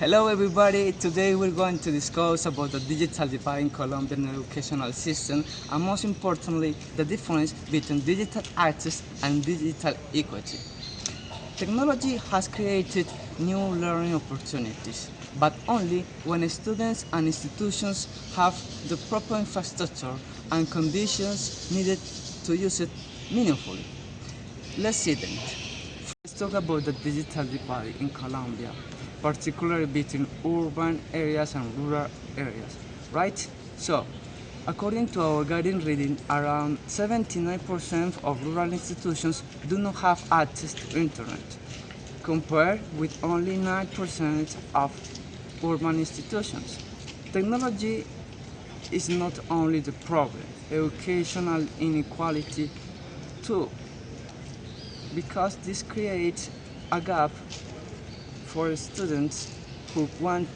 Hello everybody, today we're going to discuss about the digital divide in Colombian educational system and most importantly the difference between digital access and digital equity. Technology has created new learning opportunities, but only when students and institutions have the proper infrastructure and conditions needed to use it meaningfully. Let's see then. Let's talk about the digital divide in Colombia, particularly between urban areas and rural areas, right? So, according to our guiding reading, around 79% of rural institutions do not have access to internet, compared with only 9% of urban institutions. Technology is not only the problem, educational inequality too, because this creates a gap for students who want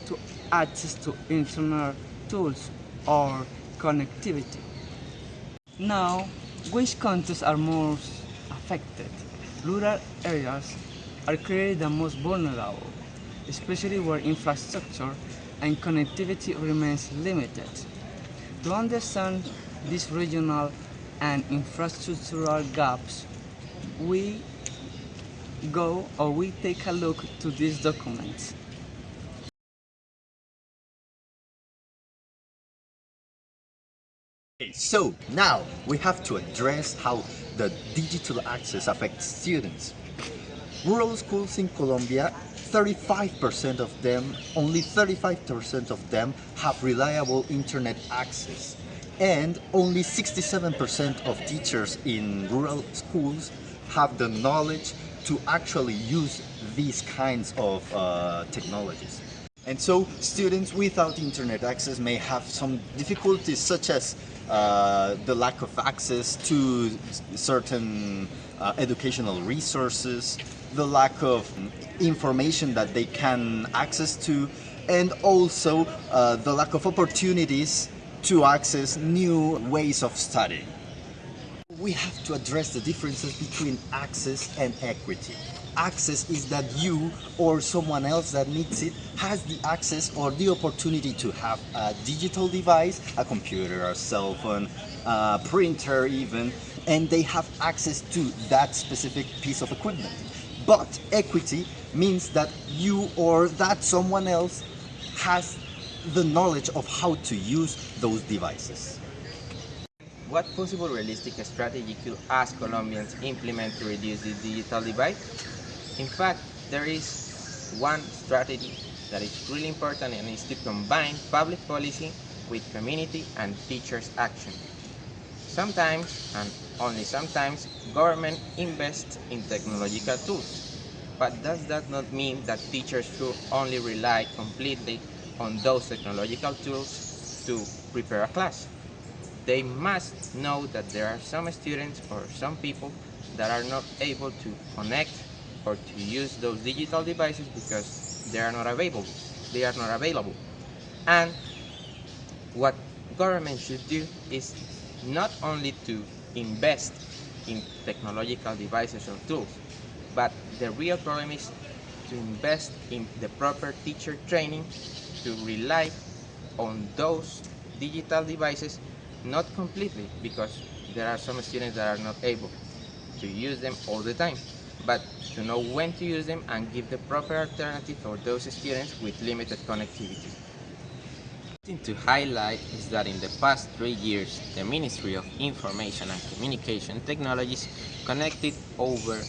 to access to internet tools or connectivity. Now, which countries are most affected? Rural areas are clearly the most vulnerable, especially where infrastructure and connectivity remains limited. To understand these regional and infrastructural gaps, we we take a look to these documents. So now we have to address how the digital access affects students. Rural schools in Colombia, 35% of them, only 35% of them have reliable internet access. And only 67% of teachers in rural schools have the knowledge to actually use these kinds of technologies. And so students without internet access may have some difficulties such as the lack of access to certain educational resources, the lack of information that they can access to, and also the lack of opportunities to access new ways of studying. We have to address the differences between access and equity. Access is that you or someone else that needs it has the access or the opportunity to have a digital device, a computer, a cell phone, a printer even, and they have access to that specific piece of equipment. But equity means that you or that someone else has the knowledge of how to use those devices. What possible realistic strategy could us Colombians implement to reduce the digital divide? In fact, there is one strategy that is really important and is to combine public policy with community and teachers' action. Sometimes, and only sometimes, government invests in technological tools. But does that not mean that teachers should only rely completely on those technological tools to prepare a class? They must know that there are some students or some people that are not able to connect or to use those digital devices because they are not available. They are not available. And what government should do is not only to invest in technological devices or tools, but the real problem is to invest in the proper teacher training to rely on those digital devices, not completely, because there are some students that are not able to use them all the time, but to know when to use them and give the proper alternative for those students with limited connectivity. Something to highlight is that in the past 3 years, the Ministry of Information and Communication Technologies connected over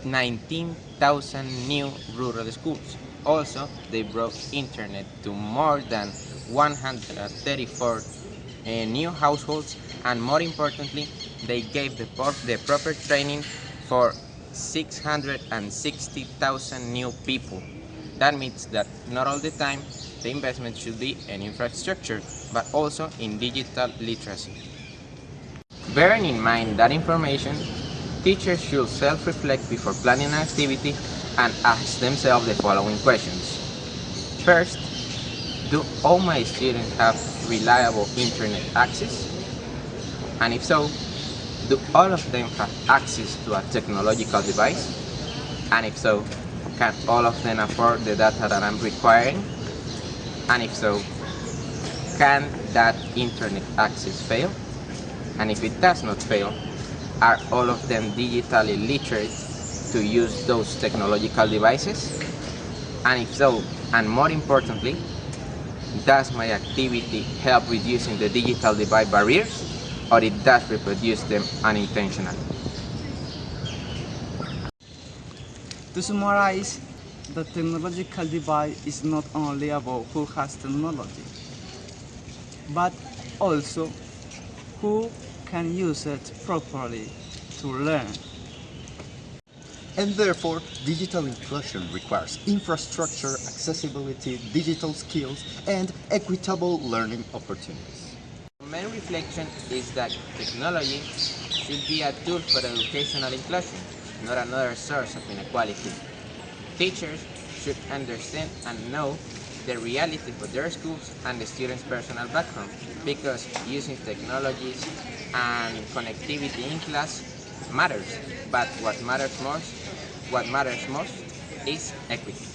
19,000 new rural schools. Also, they brought internet to more than 134 new households, and more importantly, they gave the proper training for 660,000 new people. That means that not all the time the investment should be in infrastructure, but also in digital literacy. Bearing in mind that information, teachers should self-reflect before planning an activity and ask themselves the following questions. First, do all my students have reliable internet access? And if so, do all of them have access to a technological device? And if so, Can all of them afford the data that I'm requiring? And if so, can that internet access fail? And if it does not fail, are all of them digitally literate to use those technological devices? And if so, and more importantly, does my activity help reducing the digital divide barriers, or it does reproduce them unintentionally? To summarize, the technological divide is not only about who has technology, but also who can use it properly to learn. And therefore, digital inclusion requires infrastructure, accessibility, digital skills, and equitable learning opportunities. The main reflection is that technology should be a tool for educational inclusion, not another source of inequality. Teachers should understand and know the reality for their schools and the students' personal background, because using technologies and connectivity in class matters, but what matters most is equity.